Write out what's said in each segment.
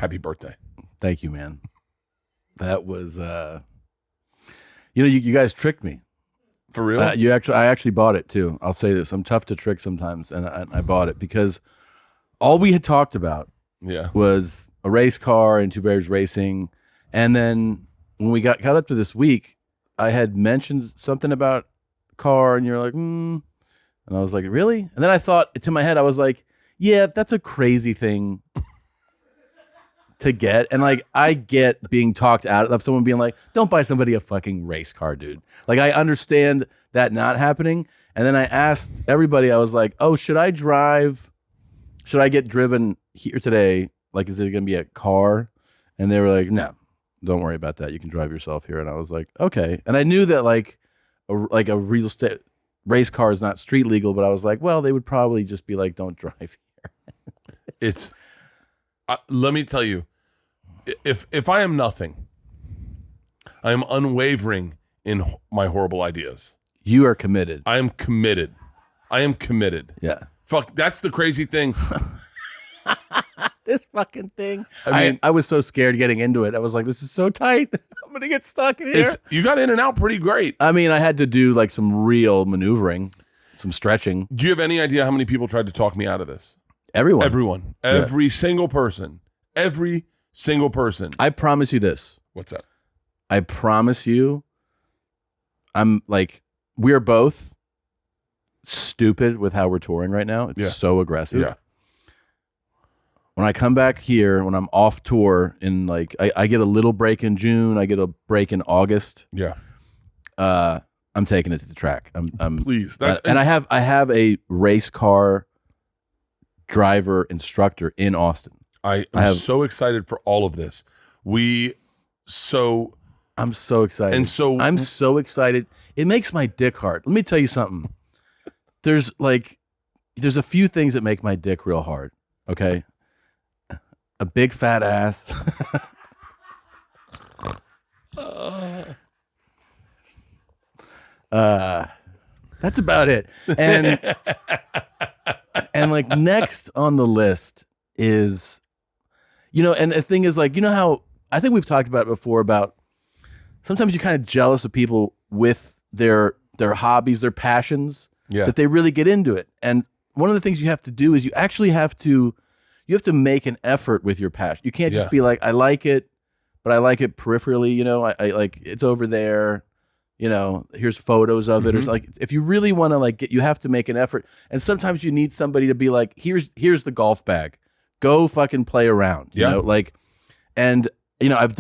Happy birthday. Thank you, man. That was, you guys tricked me. For real? I actually bought it too. I'll say this. I'm tough to trick sometimes, and I bought it because all we had talked about was a race car and Two Bears Racing. And then when we got up to this week, I had mentioned something about car, and you're like, and I was like, really? And then I thought to my head, I was like, yeah, that's a crazy thing to get. And like, I get being talked out of someone being like, don't buy somebody a fucking race car, dude. Like, I understand that not happening. And then I asked everybody, I was like, oh, should I get driven here today? Like, is it going to be a car? And they were like, no, don't worry about that. You can drive yourself here. And I was like, okay. And I knew that like a real estate race car is not street legal, but I was like, well, they would probably just be like, don't drive here. Let me tell you, if I am nothing, I am unwavering in my horrible ideas. You are committed. I am committed. Yeah. Fuck, that's the crazy thing. This fucking thing. I was so scared getting into it. I was like, this is so tight. I'm going to get stuck in here. You got in and out pretty great. I mean, I had to do like some real maneuvering, some stretching. Do you have any idea how many people tried to talk me out of this? Everyone. Every single person. Every single person. I promise you this. What's that? I promise you, we're both stupid with how we're touring right now. It's so aggressive. Yeah. When I come back here, when I'm off tour in I get a little break in June, I get a break in August. Yeah. I'm taking it to the track. Please. And I have a race car driver instructor in Austin. I'm so excited for all of this. I'm so excited. And so I'm so excited. It makes my dick hard. Let me tell you something. There's a few things that make my dick real hard. Okay. A big fat ass. That's about it. And like next on the list is, and the thing is like, how I think we've talked about it before about sometimes you're kind of jealous of people with their hobbies, their passions, that they really get into it. And one of the things you have to do is you actually have to make an effort with your passion. You can't just be like, I like it, but I like it peripherally, I like it's over there, here's photos of it. Or like, if you really want to you have to make an effort. And sometimes you need somebody to be like, here's the golf bag, go fucking play around, I've done I've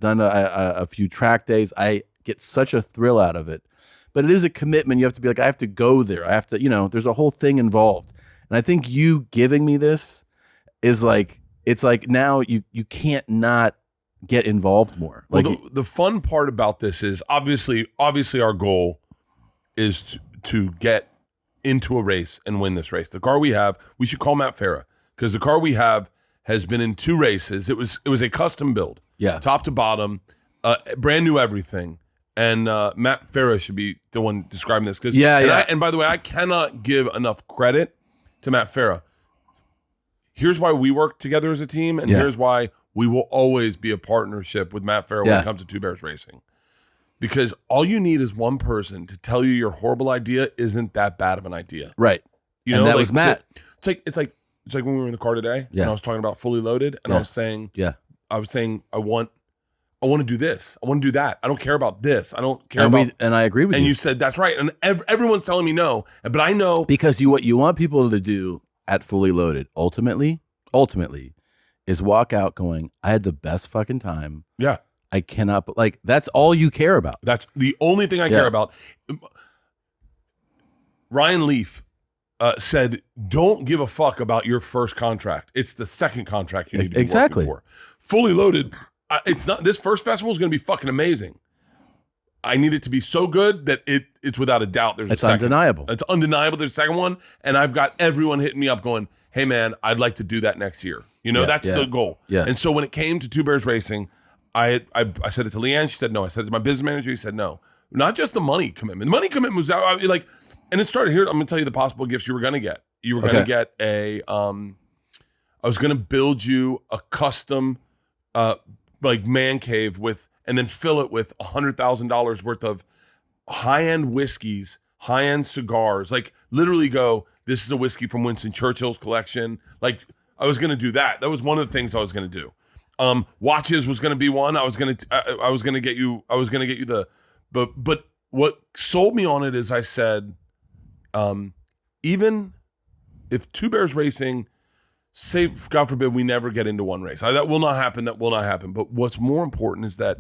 done a few track days. I get such a thrill out of it, but it is a commitment. You have to be like, I have to go there. I have to, there's a whole thing involved. And I think you giving me this is like, it's like now you can't not get involved more. Like, well, the fun part about this is obviously our goal is to get into a race and win this race. The car we have, we should call Matt Farah, because the car we have has been in 2 races. It was a custom build, top to bottom, brand new everything. And Matt Farah should be the one describing this. And by the way, I cannot give enough credit to Matt Farah. Here's why we work together as a team, and here's why we will always be a partnership with Matt Farah when it comes to Two Bears Racing. Because all you need is one person to tell you your horrible idea isn't that bad of an idea. Right. That was Matt. It's like when we were in the car today, and I was talking about fully loaded, and I was saying I want to do this. I want to do that. I don't care about this. I don't care about. And I agree with you. And you said that's right. And everyone's telling me no, but I know because what you want people to do at Fully Loaded ultimately is walk out going, I had the best fucking time. Yeah. I cannot, that's all you care about. That's the only thing I care about. Ryan Leaf said, don't give a fuck about your first contract. It's the second contract you need to be working for. Fully Loaded. It's not. This first festival is going to be fucking amazing. I need it to be so good that it's without a doubt. It's undeniable. It's undeniable. There's a second one, and I've got everyone hitting me up going, "Hey man, I'd like to do that next year." That's the goal. Yeah. And so when it came to Two Bears Racing, I said it to Leanne. She said no. I said it to my business manager. He said no. Not just the money commitment. The money commitment was out. And it started here. I'm going to tell you the possible gifts you were going to get. You were going to get I was going to build you a custom like man cave and then fill it with $100,000 worth of high-end whiskeys, high-end cigars, like literally go, this is a whiskey from Winston Churchill's collection. Like I was going to do that. That was one of the things I was going to do. Watches was going to be one. I was going to get you but what sold me on it is I said, even if Two Bears Racing, say, God forbid, we never get into one race. That will not happen. That will not happen. But what's more important is that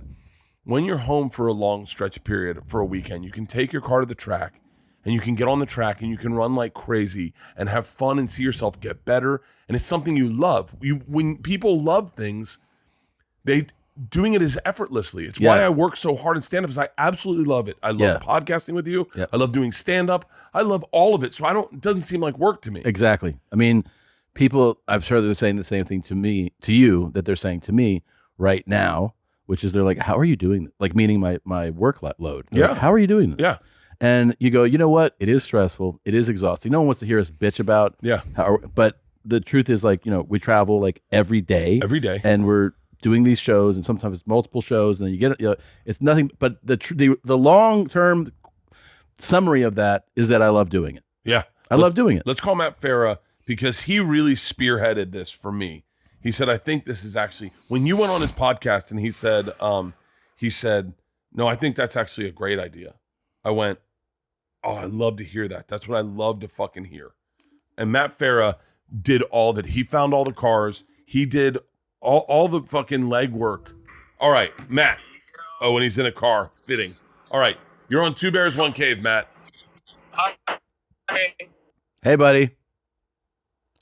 when you're home for a long stretch period, for a weekend, you can take your car to the track and you can get on the track and you can run like crazy and have fun and see yourself get better. And it's something you love. When people love things, doing it is effortlessly. It's why I work so hard in stand-up, is I absolutely love it. I love podcasting with you. I love doing stand-up. I love all of it. So it doesn't seem like work to me. Exactly. I mean, people, I'm sure they're saying the same thing to you, that they're saying to me right now, which is they're like, how are you doing this? Like, meaning my work load. They're like, how are you doing this? Yeah. And you go, you know what? It is stressful. It is exhausting. No one wants to hear us bitch about but the truth is, like, we travel like every day. And we're doing these shows, and sometimes it's multiple shows, and then you get it's nothing but the long-term summary of that is that I love doing it. Yeah. I love doing it. Let's call Matt Farah, because he really spearheaded this for me. He said, I think this is actually, when you went on his podcast and he said, no, I think that's actually a great idea. I went, oh, I love to hear that. That's what I love to fucking hear. And Matt Farah did all of it. He found all the cars. He did all the fucking legwork. All right, Matt. Oh, when he's in a car, fitting. All right, you're on Two Bears, One Cave, Matt. Hi. Hey, buddy.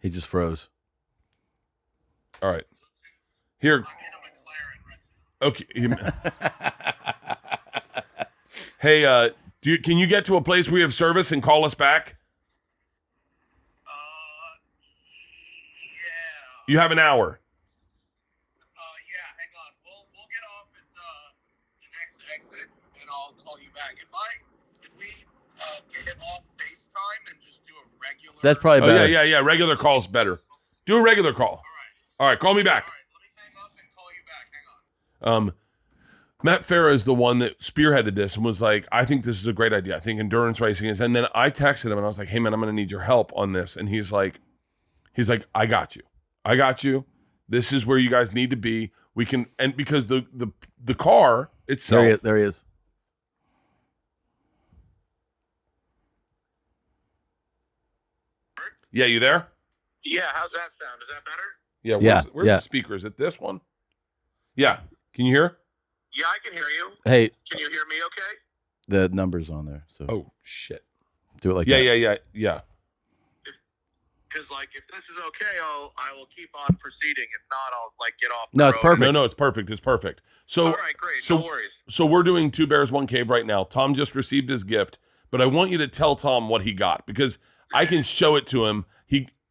He just froze. All right. Here. Okay. Hey, can you get to a place where you have service and call us back? Yeah. You have an hour. Yeah, hang on. We'll get off at the next exit, and I'll call you back. If we get off FaceTime and just do a regular. That's probably better. Yeah. Regular call's better. Do a regular call. All right. Call me back. All right, let me hang up and call you back. Hang on. Matt Farah is the one that spearheaded this and was like, I think this is a great idea. I think endurance racing is. And then I texted him and I was like, hey man, I'm going to need your help on this. And he's like, I got you. This is where you guys need to be. We can, and because the car itself. There he is. Yeah, you there? Yeah, how's that sound? Is that better? Yeah, where's the speaker? Is it this one? Yeah. Can you hear? Yeah, I can hear you. Hey. Can you hear me okay? The number's on there. So. Oh, shit. Do it like that. Yeah. Because, like, if this is okay, I will keep on proceeding. If not, I'll, like, get off the No, it's road. perfect. No, it's perfect. It's perfect. So, all right, great. No worries. So we're doing Two Bears, One Cave right now. Tom just received his gift, but I want you to tell Tom what he got, because I can show it to him.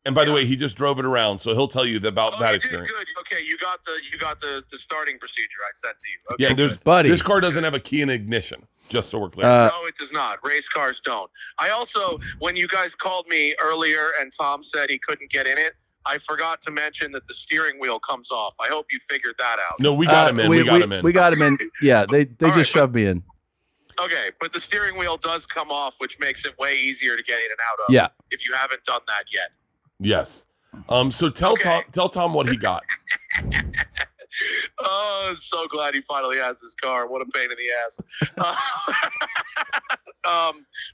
And by the way, he just drove it around, so he'll tell you about that experience. Good. Okay, you got the starting procedure I sent to you. Okay, buddy. This car doesn't have a key and ignition, just so we're clear. No, it does not. Race cars don't. I also, when you guys called me earlier and Tom said he couldn't get in it, I forgot to mention that the steering wheel comes off. I hope you figured that out. No, we got him in. We got him in. We got him in. Yeah, they just shoved me in. Okay, but the steering wheel does come off, which makes it way easier to get in and out of. Yeah. If you haven't done that yet. Yes. So tell Tom what he got. Oh, I'm so glad he finally has this car. What a pain in the ass.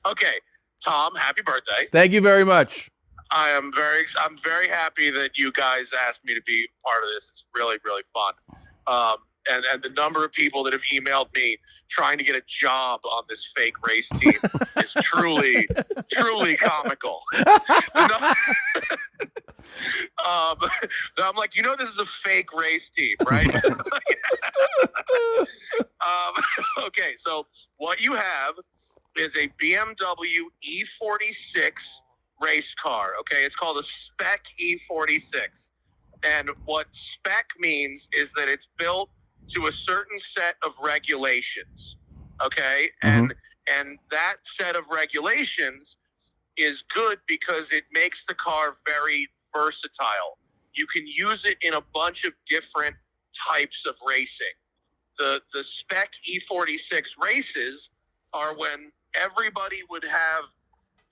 Okay, Tom, happy birthday. Thank you very much. I'm very happy that you guys asked me to be part of this. It's really, really fun. And the number of people that have emailed me trying to get a job on this fake race team is truly, truly comical. I'm like, this is a fake race team, right? Okay, so what you have is a BMW E46 race car. Okay, it's called a spec E46. And what spec means is that it's built to a certain set of regulations, okay? Mm-hmm. And that set of regulations is good because it makes the car very versatile. you can use it in a bunch of different types of racing. The spec E46 races are when everybody would have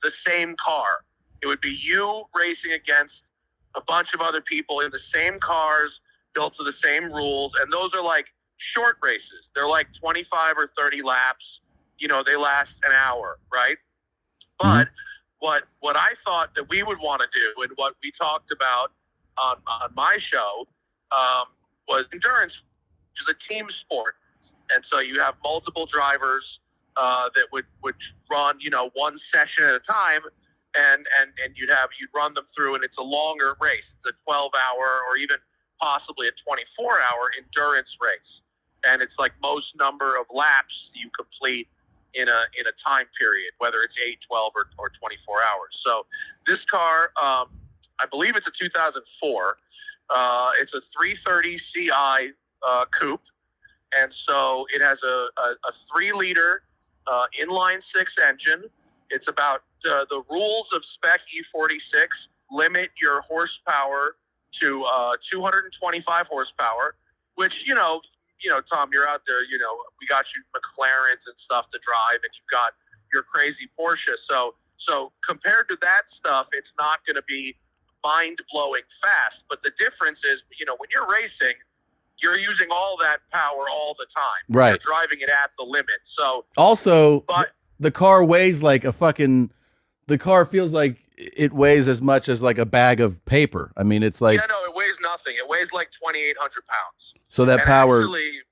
the same car. It would be you racing against a bunch of other people in the same cars, built to the same rules, and those are like short races. They're like 25 or 30 laps. You know, they last an hour, right? But what I thought that we would want to do, and what we talked about on my show, was endurance, which is a team sport. And so you have multiple drivers that would run, you know, one session at a time, and you'd run them through, and it's a longer race. It's a 12-hour or even possibly a 24-hour endurance race. And it's like most number of laps you complete in a time period, whether it's 8, 12, or 24 hours. So this car, I believe it's a 2004. It's a 330 CI coupe. And so it has a 3-liter inline-6 engine. It's about the rules of spec E46 limit your horsepower to 225 horsepower, which, you know, Tom, you're out there, you know, we got you McLarens and stuff to drive, and you've got your crazy Porsche. So compared to that stuff, it's not going to be mind-blowing fast. But the difference is, you know, when you're racing, you're using all that power all the time. Right. You're driving it at the limit. So also, the car weighs like the car feels like it weighs as much as like a bag of paper. I mean, it's like... Yeah, no, it weighs nothing. It weighs like 2,800 pounds. So that power... It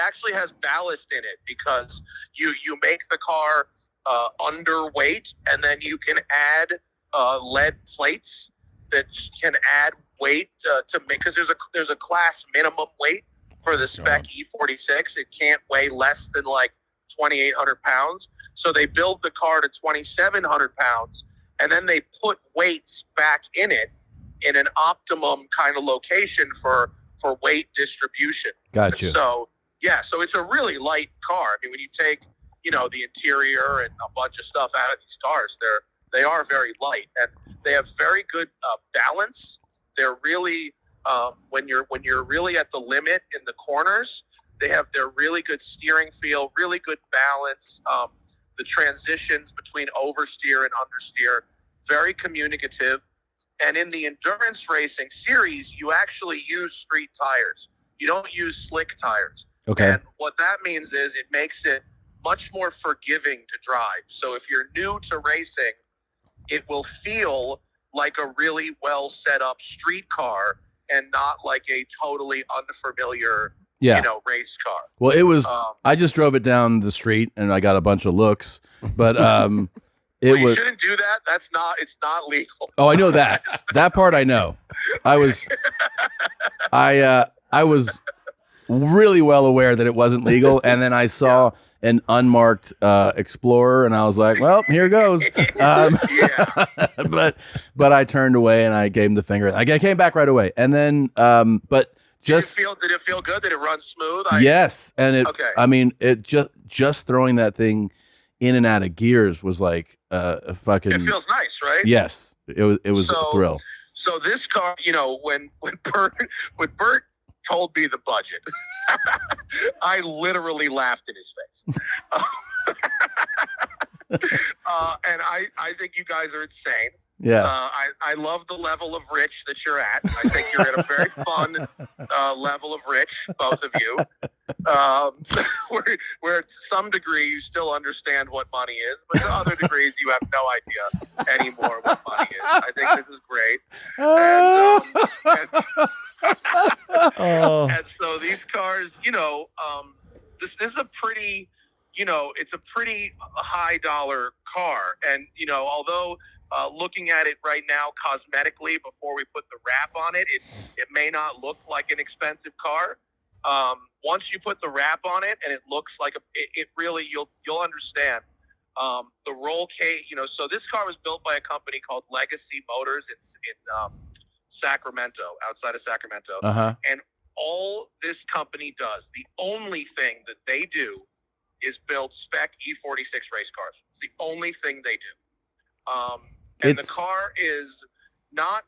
actually has ballast in it, because you make the car underweight, and then you can add lead plates that can add weight to make, because there's a class minimum weight for the spec E46. It can't weigh less than like 2,800 pounds. So they build the car to 2,700 pounds, and then they put weights back in it in an optimum kind of location for weight distribution. Gotcha. So it's a really light car. I mean, when you take, you know, the interior and a bunch of stuff out of these cars, they are very light, and they have very good balance. They're really when you're really at the limit in the corners, they're really good steering feel, really good balance. The transitions between oversteer and understeer, very communicative. And in the endurance racing series, you actually use street tires. You don't use slick tires. Okay. And what that means is it makes it much more forgiving to drive. So if you're new to racing, it will feel like a really well set up street car and not like a totally unfamiliar, race car. Well, it was, I just drove it down the street and I got a bunch of looks, but you shouldn't do that. It's not legal. Oh, I know that. That part I know. I was really well aware that it wasn't legal, and then I saw an unmarked Explorer, and I was like, "Well, here goes." But I turned away and I gave him the finger. I came back right away, and then but just did it feel good? Did it run smooth? Yes, and I mean, it just throwing that thing in and out of gears was like a fucking. It feels nice, right? Yes, it was a thrill. So this car, you know, when Bert told me the budget, I literally laughed in his face. And I think you guys are insane. Yeah. I love the level of rich that you're at. I think you're at a very fun level of rich, both of you. Where to some degree you still understand what money is, but to other degrees you have no idea anymore what money is. I think this is great. And so these cars, you know, this is a pretty, you know, it's a pretty high dollar car. And, you know, although looking at it right now cosmetically before we put the wrap on it, it may not look like an expensive car. Once you put the wrap on it and it looks like it really, you'll understand. The roll cage, you know, so this car was built by a company called Legacy Motors in Sacramento, outside of Sacramento. Uh-huh. And all this company does, the only thing that they do is build spec E46 race cars. It's the only thing they do. And the car is not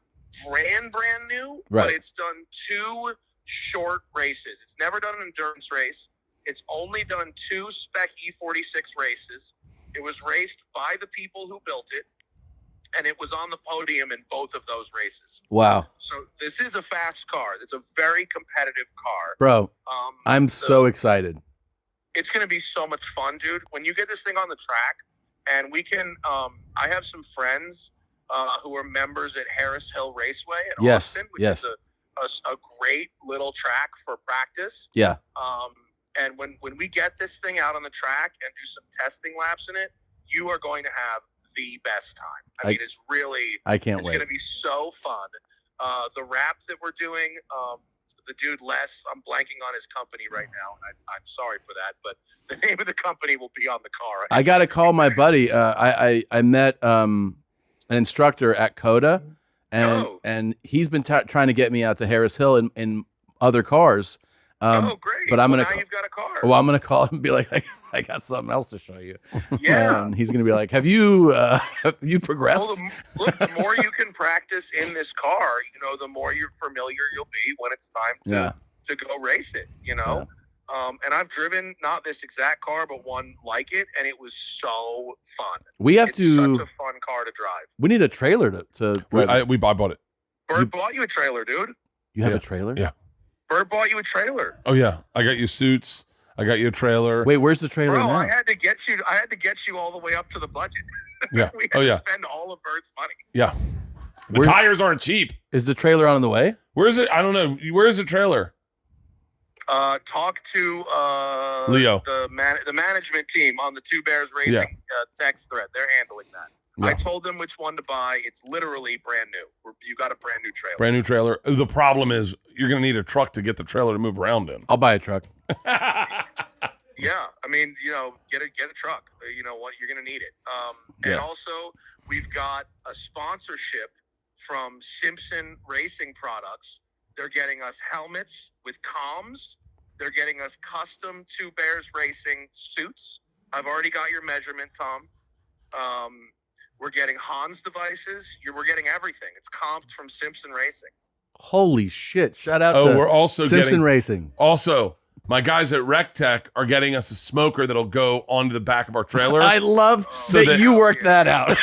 brand new, right. but it's done 2 short races. It's never done an endurance race. It's only done 2 Spec E46 races. It was raced by the people who built it, and it was on the podium in both of those races. Wow. So this is a fast car. It's a very competitive car. Bro, I'm so excited. It's going to be so much fun, dude. When you get this thing on the track, and we can, I have some friends who are members at Harris Hill Raceway in Austin, which is a great little track for practice. Yeah. And when we get this thing out on the track and do some testing laps in it, you are going to have the best time. I mean, it's really, I can't wait. It's going to be so fun. The wrap that we're doing, the dude Les, I'm blanking on his company right now, and I'm sorry for that, but the name of the company will be on the car. I got to call my buddy. I met an instructor at Coda, and he's been trying to get me out to Harris Hill in other cars. Great. But now you've got a car. Well, I'm gonna call him and be like, I got something else to show you. Yeah. And he's gonna be like, have you progressed? Well, look, the more you can practice in this car, the more you're familiar you'll be when it's time to go race it. Yeah. And I've driven not this exact car, but one like it, and it was so fun. It's such a fun car to drive. We need a trailer to I bought it. Bert bought you a trailer, dude. You have a trailer? Yeah. Bert bought you a trailer. Oh yeah, I got you suits. I got you a trailer. Wait, where's the trailer Bro, now? I had to get you all the way up to the budget. Yeah. We had to spend all of Bert's money. Yeah. The tires aren't cheap. Is the trailer on the way? Where is it? I don't know. Where is the trailer? Talk to Leo, the management team on the Two Bears Racing text thread. They're handling that. Yeah. I told them which one to buy. It's literally brand new. You got a brand new trailer. Brand new trailer. The problem is you're going to need a truck to get the trailer to move around in. I'll buy a truck. Yeah, I mean, get a truck. You know what? You're going to need it. And also, we've got a sponsorship from Simpson Racing Products. They're getting us helmets with comms. They're getting us custom Two Bears Racing suits. I've already got your measurement, Tom. We're getting Hans devices. We're getting everything. It's comped from Simpson Racing. Holy shit. Shout out to we're also Simpson Racing. Also, my guys at Rec Tech are getting us a smoker that'll go onto the back of our trailer. I love that you worked that out.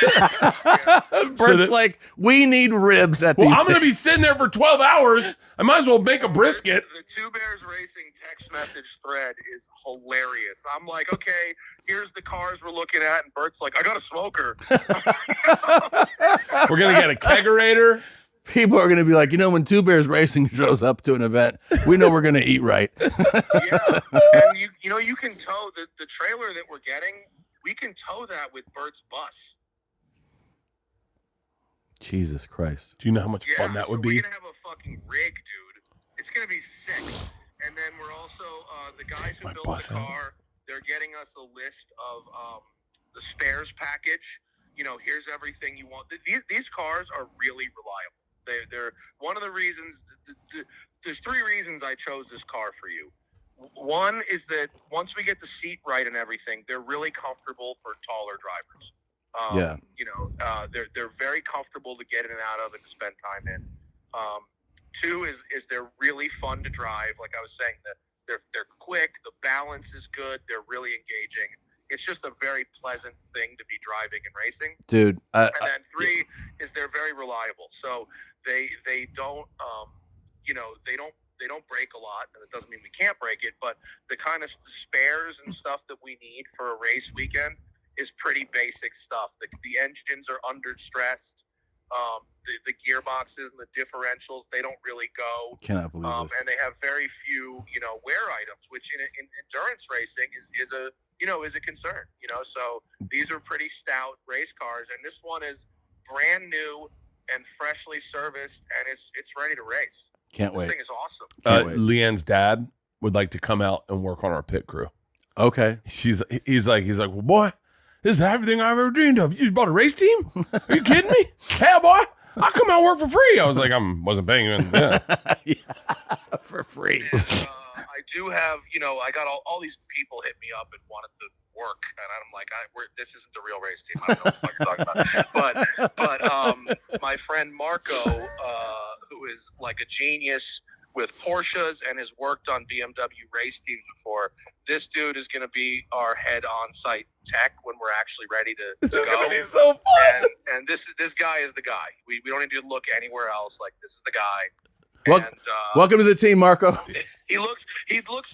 Bert's like, we need ribs at these I'm going to be sitting there for 12 hours. I might as well make a brisket. The Two Bears Racing text message thread is hilarious. I'm like, okay, here's the cars we're looking at. And Bert's like, I got a smoker. We're going to get a kegerator. People are going to be like, when Two Bears Racing shows up to an event, we know we're going to eat right. Yeah. And you can tow the trailer that we're getting. We can tow that with Bert's bus. Jesus Christ. Do you know how much fun that would be? We're going to have a fucking rig, dude. It's going to be sick. And then we're also, the guys who built the car, they're getting us a list of the spares package. Here's everything you want. These cars are really reliable. They're one of the reasons. There's 3 reasons I chose this car for you. One is that once we get the seat right and everything, they're really comfortable for taller drivers. They're very comfortable to get in and out of and to spend time in. 2 is they're really fun to drive. Like I was saying, that they're quick. The balance is good. They're really engaging. It's just a very pleasant thing to be driving and racing, dude. And then 3 is they're very reliable. So they don't they don't break a lot, and it doesn't mean we can't break it. But the kind of spares and stuff that we need for a race weekend is pretty basic stuff. The engines are under stressed. The gearboxes and the differentials, they don't really go. Cannot believe this. And they have very few wear items, which in endurance racing is a concern. So these are pretty stout race cars, and this one is brand new and freshly serviced, and it's ready to race. Can't wait. This thing is awesome. Leanne's dad would like to come out and work on our pit crew. Okay. He's like, well, boy, this is everything I've ever dreamed of. You bought a race team? Are you kidding me? Hell, boy, I'll come out and work for free. I was like, wasn't paying him. Yeah. For free. And, I do have, I got all these people hit me up and wanted to work, and I'm like, this isn't the real race team. I don't know what you're talking about. But my friend Marco, who is like a genius with Porsches and has worked on BMW race teams before, this dude is going to be our head on-site tech when we're actually ready to go. This is going to be so fun. And this guy is the guy. We don't need to look anywhere else. Like, this is the guy. Welcome to the team, Marco. He looks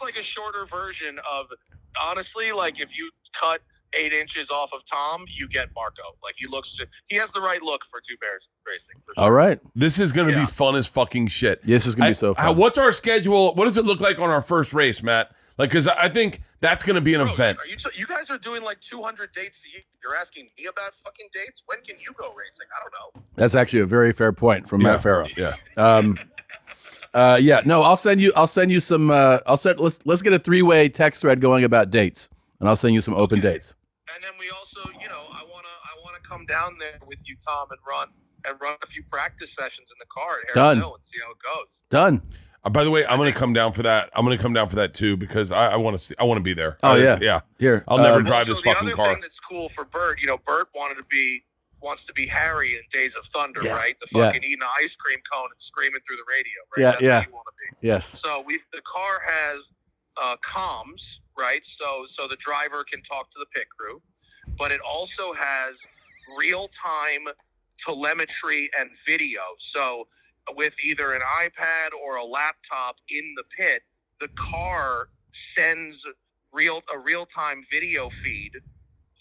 like a shorter version of, honestly, like if you cut 8 inches off of Tom, you get Marco. Like he has the right look for Two Bears Racing. For sure. All right. This is going to be fun as fucking shit. This is going to be so fun. What's our schedule? What does it look like on our first race, Matt? Like, because I think that's going to be an event. You guys are doing like 200 dates a year. You're asking me about fucking dates? When can you go racing? I don't know. That's actually a very fair point from Matt Farah. Yeah. No, I'll send you some. Let's get a 3-way text thread going about dates, and I'll send you some open dates. And then we also, I wanna come down there with you, Tom, and run a few practice sessions in the car at Harris Hill and see how it goes. Done. By the way, I'm going to come down for that. I'm going to come down for that too because I want to be there. Oh yeah. Here, I'll never drive this fucking car. The other thing that's cool for Bert, Bert wants to be Harry in Days of Thunder, right? The fucking eating an ice cream cone and screaming through the radio, right? That's what you want to be. Yes. So the car has comms, right? So the driver can talk to the pit crew, but it also has real-time telemetry and video. So with either an iPad or a laptop in the pit, the car sends a real-time video feed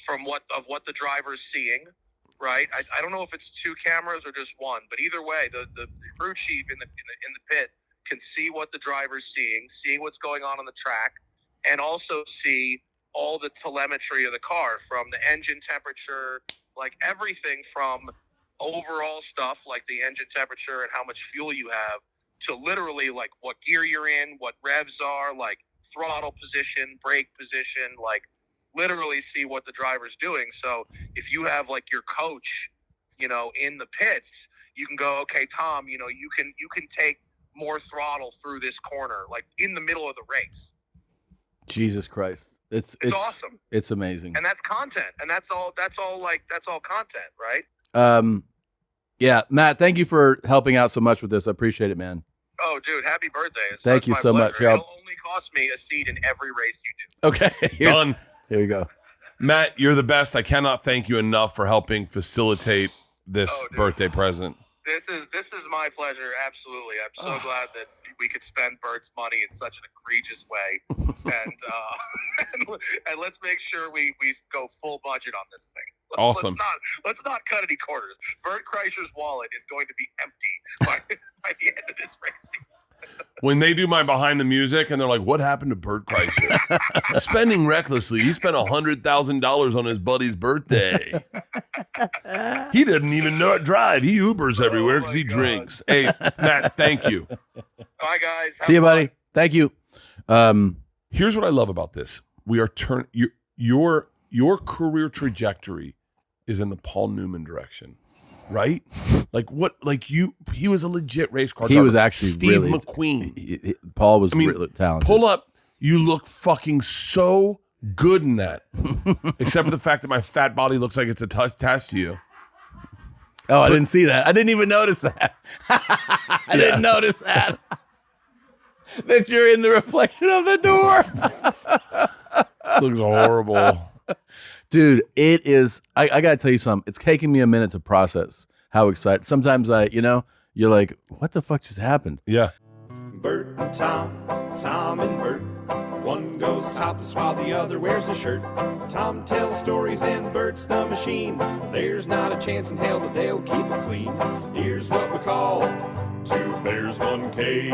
from what the driver's seeing, right? I don't know if it's 2 cameras or just 1, but either way, the crew chief in the pit can see what the driver's seeing, see what's going on the track, and also see all the telemetry of the car, from the engine temperature, like everything from overall stuff like the engine temperature and how much fuel you have, to literally like what gear you're in, what revs are, like throttle position, brake position, like literally see what the driver's doing. So if you have like your coach, in the pits, you can go, okay, Tom, you can take more throttle through this corner, like in the middle of the race. Jesus Christ. It's awesome. It's amazing. And that's content. And that's all content, right? Yeah, Matt, thank you for helping out so much with this. I appreciate it, man. Oh, dude, happy birthday. Thank you so much. It'll only cost me a seat in every race you do. Okay. Done. Here we go. Matt, you're the best. I cannot thank you enough for helping facilitate this birthday present. This is my pleasure. Absolutely. I'm so glad that we could spend Bert's money in such an egregious way. And let's make sure we go full budget on this thing. Awesome. Let's not cut any corners. Bert Kreischer's wallet is going to be empty by the end of this race season. When they do my behind the music and they're like, what happened to Bert Kreischer? Spending recklessly. He spent $100,000 on his buddy's birthday. He doesn't even know how to drive. He Ubers everywhere because he drinks. Hey, Matt, thank you. Bye, guys. See you, buddy. Thank you. Here's what I love about this. We are your career trajectory is in the Paul Newman direction. Right? He was a legit race car driver. He was actually Steve really McQueen. Paul was really talented. Pull up. You look fucking so good in that. Except for the fact that my fat body looks like it's attached to you. Oh, I didn't see that. I didn't even notice that. I didn't notice that. That you're in the reflection of the door. Looks horrible. Dude, it is. I gotta tell you something. It's taking me a minute to process how excited. Sometimes you're like, what the fuck just happened? Yeah. Bert and Tom, Tom and Bert. One goes topless while the other wears a shirt. Tom tells stories and Bert's the machine. There's not a chance in hell that they'll keep it clean. Here's what we call 2 bears, 1 cave.